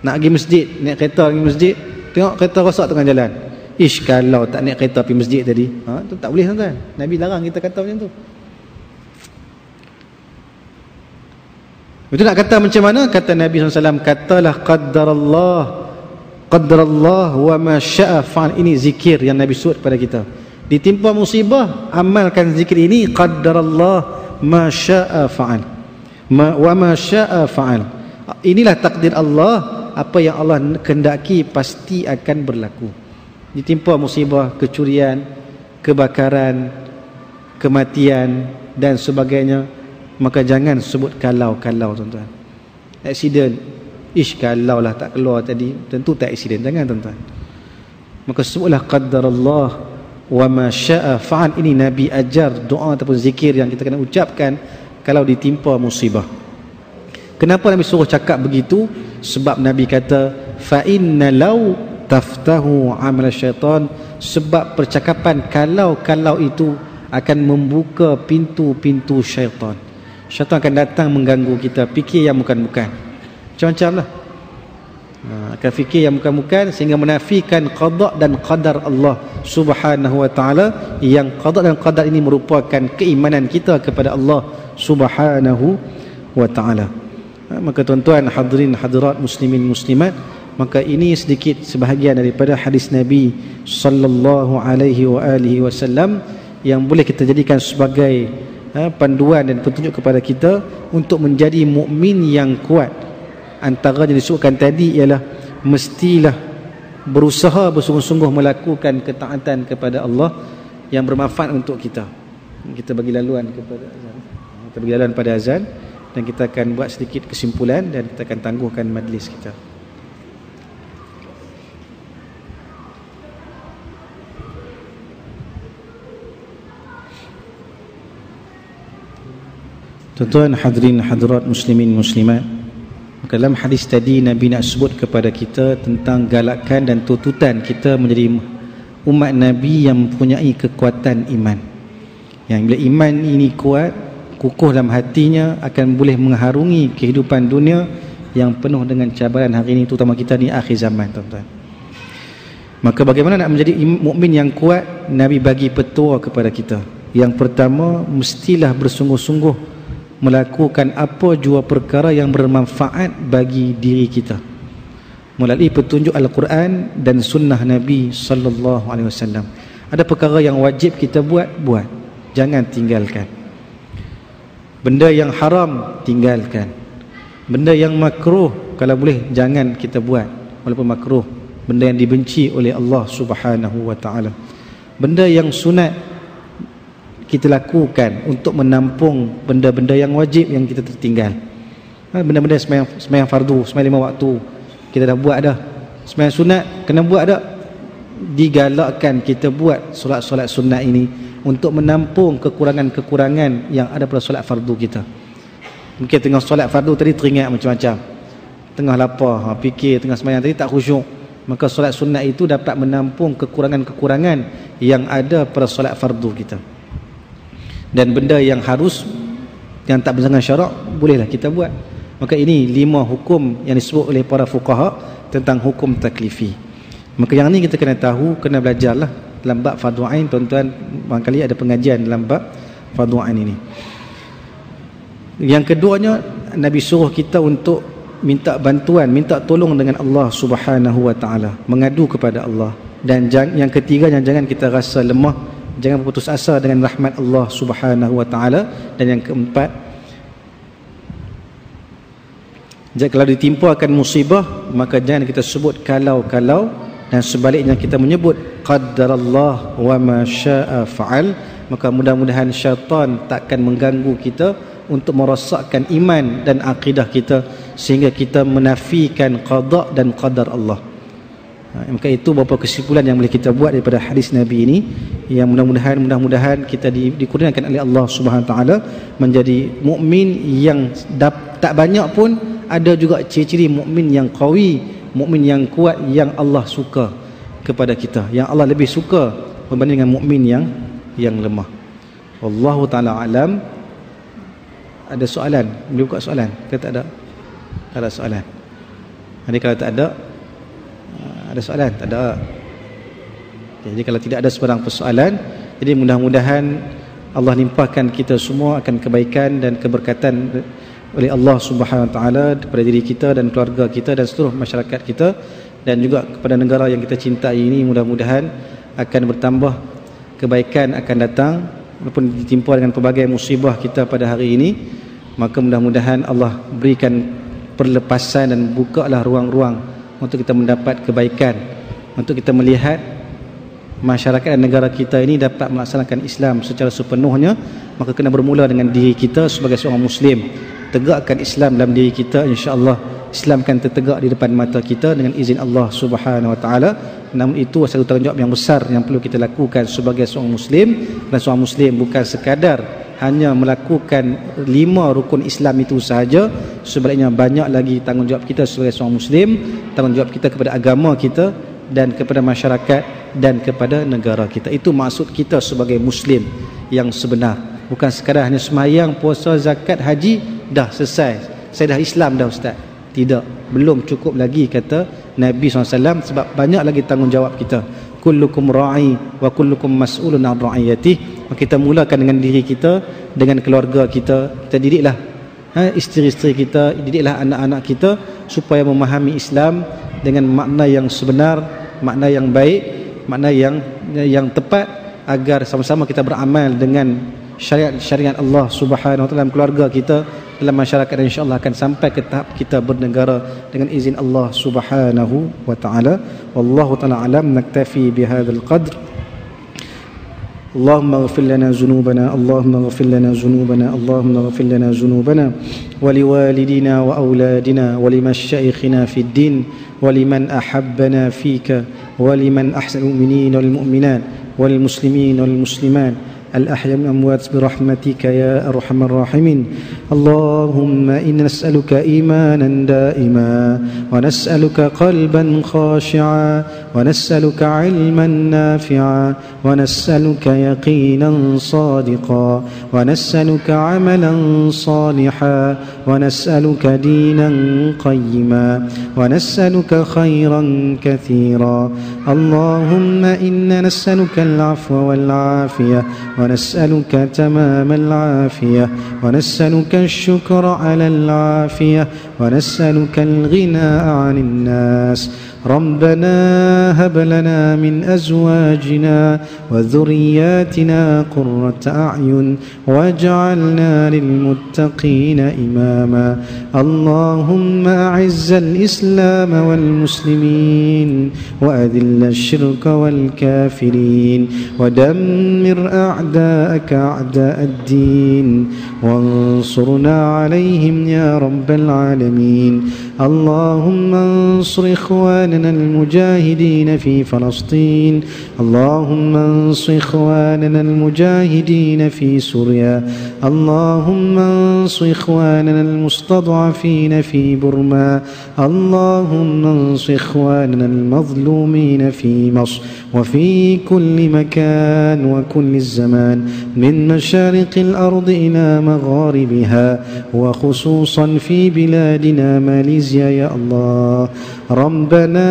nak pergi masjid, naik kereta pergi masjid, tengok kereta rosak tengah jalan, kalau tak naik kereta pergi masjid tadi, tu tak boleh, tuan-tuan. Nabi larang kita kata macam tu. Itu nak kata macam mana? Kata Nabi SAW, katalah qaddarallah wa ma syaa fa'al. Ini zikir yang Nabi suruh kepada kita. Ditimpa musibah, amalkan zikir ini, qaddarallah ma syaa fa'al, wa ma syaa fa'al. Inilah takdir Allah, apa yang Allah kehendaki pasti akan berlaku. Ditimpa musibah, kecurian, kebakaran, kematian dan sebagainya, maka jangan sebut kalau, tuan-tuan. Aksiden, kalau lah tak keluar tadi, tentu tak aksiden, jangan, tuan-tuan. Maka sebutlah qaddarallah wa ma syaa fa'al. Ini Nabi ajar doa ataupun zikir yang kita kena ucapkan kalau ditimpa musibah. Kenapa Nabi suruh cakap begitu? Sebab Nabi kata fa inna law taftahu amal syaitan. Sebab percakapan kalau itu akan membuka pintu-pintu syaitan. Syaitan akan datang mengganggu kita, fikir yang bukan-bukan, macam-macam lah. Akan fikir yang bukan-bukan sehingga menafikan qada dan qadar Allah Subhanahu wa ta'ala, yang qada dan qadar ini merupakan keimanan kita kepada Allah Subhanahu wa ta'ala. Maka tuan-tuan, hadirin hadirat, muslimin muslimat, maka ini sedikit sebahagian daripada hadis Nabi sallallahu alaihi wa alihi wasallam yang boleh kita jadikan sebagai panduan dan petunjuk kepada kita untuk menjadi mukmin yang kuat. Antara yang disebutkan tadi ialah mestilah berusaha bersungguh-sungguh melakukan ketaatan kepada Allah yang bermanfaat untuk kita. Kita bagi laluan kepada azan. Kita bagi laluan pada azan dan kita akan buat sedikit kesimpulan dan kita akan tangguhkan majlis kita. Tuan-tuan, hadirin hadirat, muslimin muslimat, dalam hadis tadi Nabi nak sebut kepada kita tentang galakan dan tuntutan kita menjadi umat Nabi yang mempunyai kekuatan iman. Yang bila iman ini kuat, kukuh dalam hatinya, akan boleh mengharungi kehidupan dunia yang penuh dengan cabaran hari ini, terutama kita ni akhir zaman, tuan-tuan. Maka bagaimana nak menjadi mukmin yang kuat? Nabi bagi petua kepada kita. Yang pertama, mestilah bersungguh-sungguh melakukan apa jua perkara yang bermanfaat bagi diri kita melalui petunjuk Al-Quran dan sunnah Nabi sallallahu alaihi wasallam. Ada perkara yang wajib kita buat, jangan tinggalkan. Benda yang haram, tinggalkan. Benda yang makruh, kalau boleh jangan kita buat walaupun makruh. Benda yang dibenci oleh Allah Subhanahu wa taala. Benda yang sunat kita lakukan untuk menampung benda-benda yang wajib yang kita tertinggal. Benda-benda sembahyang fardu, sembahyang 5 waktu kita dah buat dah, Sembahyang sunat kena buat tak? Digalakkan kita buat solat-solat sunat ini untuk menampung kekurangan-kekurangan yang ada pada solat fardu kita. Mungkin tengah solat fardu tadi teringat macam-macam, tengah lapar, fikir tengah sembahyang tadi tak khusyuk, maka solat sunat itu dapat menampung kekurangan-kekurangan yang ada pada solat fardu kita. Dan benda yang harus, yang tak bersangan syarak, bolehlah kita buat. Maka ini 5 hukum yang disebut oleh para fuqaha tentang hukum taklifi. Maka yang ni kita kena tahu, kena belajarlah dalam bab fardu ain. Tuan-tuan barangkali ada pengajian dalam bab fardu ain ini. Yang keduanya, Nabi suruh kita untuk minta bantuan, minta tolong dengan Allah Subhanahu wa taala, mengadu kepada Allah. Dan yang ketiga, jangan kita rasa lemah, jangan putus asa dengan rahmat Allah Subhanahu wa taala. Dan yang keempat, kalau ditimpa akan musibah, maka jangan kita sebut kalau-kalau, dan sebaliknya kita menyebut qaddarallah wa ma syaa fa'al. Maka mudah-mudahan syaitan takkan mengganggu kita untuk merosakkan iman dan akidah kita, sehingga kita menafikan qada dan qadar Allah. Maka itu beberapa kesimpulan yang boleh kita buat daripada hadis Nabi ini, yang mudah-mudahan kita dikurniakan oleh Allah Subhanahu Wa Taala menjadi mukmin yang tak banyak pun ada juga ciri-ciri mukmin yang qawi, mukmin yang kuat, yang Allah suka kepada kita, yang Allah lebih suka berbanding dengan mukmin yang lemah. Wallahu taala alam. Ada soalan? Boleh buka soalan? Ke tak ada? Tak ada soalan. Jadi kalau tak ada, ada soalan? Tak ada. Jadi kalau tidak ada sebarang persoalan, jadi mudah-mudahan Allah limpahkan kita semua akan kebaikan dan keberkatan oleh Allah Subhanahu Wa Taala kepada diri kita dan keluarga kita dan seluruh masyarakat kita, dan juga kepada negara yang kita cintai ini. Mudah-mudahan akan bertambah kebaikan akan datang walaupun ditimpa dengan pelbagai musibah kita pada hari ini. Maka mudah-mudahan Allah berikan perlepasan dan bukalah ruang-ruang untuk kita mendapat kebaikan, untuk kita melihat masyarakat dan negara kita ini dapat melaksanakan Islam secara sepenuhnya. Maka kena bermula dengan diri kita sebagai seorang Muslim. Tegakkan Islam dalam diri kita, insya-Allah Islam akan tertegak di depan mata kita dengan izin Allah Subhanahu Wa Taala. Namun itu satu tanggungjawab yang besar yang perlu kita lakukan sebagai seorang Muslim. Dan seorang Muslim bukan sekadar hanya melakukan 5 rukun Islam itu sahaja, sebaliknya banyak lagi tanggungjawab kita sebagai seorang Muslim, tanggungjawab kita kepada agama kita dan kepada masyarakat dan kepada negara kita. Itu maksud kita sebagai Muslim yang sebenar. Bukan sekadar hanya sembahyang, puasa, zakat, haji, dah selesai, saya dah Islam dah Ustaz. Tidak, belum cukup lagi kata Nabi SAW, sebab banyak lagi tanggungjawab kita. Kullukum ra'i wa kullukum mas'ulun 'an ra'iyatihi. Kita mulakan dengan diri kita, dengan keluarga kita. Kita didiklah isteri-isteri kita, didiklah anak-anak kita supaya memahami Islam dengan makna yang sebenar, makna yang baik, makna yang tepat, agar sama-sama kita beramal dengan syariat Allah Subhanahu Wa Taala dalam keluarga kita, dalam masyarakat, dan insya-Allah akan sampai ke tahap kita bernegara dengan izin Allah Subhanahu Wa Taala. Wallahu taala alam. Naktafi bihadzal qadr. اللهم اغفر لنا ذنوبنا اللهم اغفر لنا ذنوبنا اللهم اغفر لنا ذنوبنا ولوالدينا وأولادنا ولمشايخنا في الدين ولمن أحبنا فيك ولمن أحسن المؤمنين والمؤمنات والمسلمين والمسلمات الأحياء والأموات برحمتك يا أرحم الراحمين. اللهم إنا نسألك إيمانا دائما ونسألك قلبا خاشعا ونسألك علما نافعا ونسألك يقينا صادقا ونسألك عملا صالحا ونسألك دينا قيما ونسألك خيرا كثيرا. اللهم إنا نسألك العفو والعافية ونسألك تمام العافية ونسألك الشكر على العافية ونسألك الغنى عن الناس. ربنا هب لنا من أزواجنا وذرياتنا قرة أعين واجعلنا للمتقين إماما. اللهم أعز الإسلام والمسلمين وأذل الشرك والكافرين ودمر أعداءك أعداء الدين وانصرنا عليهم يا رب العالمين. اللهم انصر إخواننا المجاهدين في فلسطين، اللهم انصر إخواننا المجاهدين في سوريا، اللهم انصر إخواننا المستضعفين في برما، اللهم انصر إخواننا المظلومين في مصر وفي كل مكان وكل الزمان، من مشارق الأرض إلى مغاربها، وخصوصا في بلادنا ماليزيا يا الله. ربنا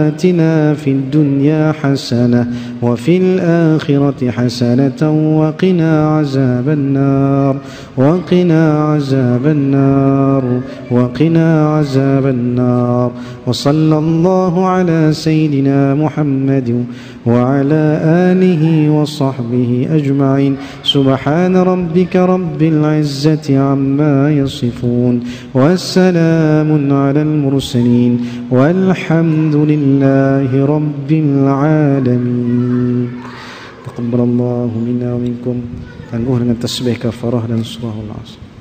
آتنا في الدنيا حسنة وفي الآخرة حسنة وقنا عذاب النار، وقنا عذاب النار، وقنا عذاب النار. وصلى الله على سيدنا محمد وعلى آله وصحبه أجمعين. سبحان ربك رب العزة عما يصفون، والسلام على المرسلين، والحمد لله رب العالمين. تقبل الله منا ومنكم. Tangguh dengan tasbih kafarah dan surah Al-Asr.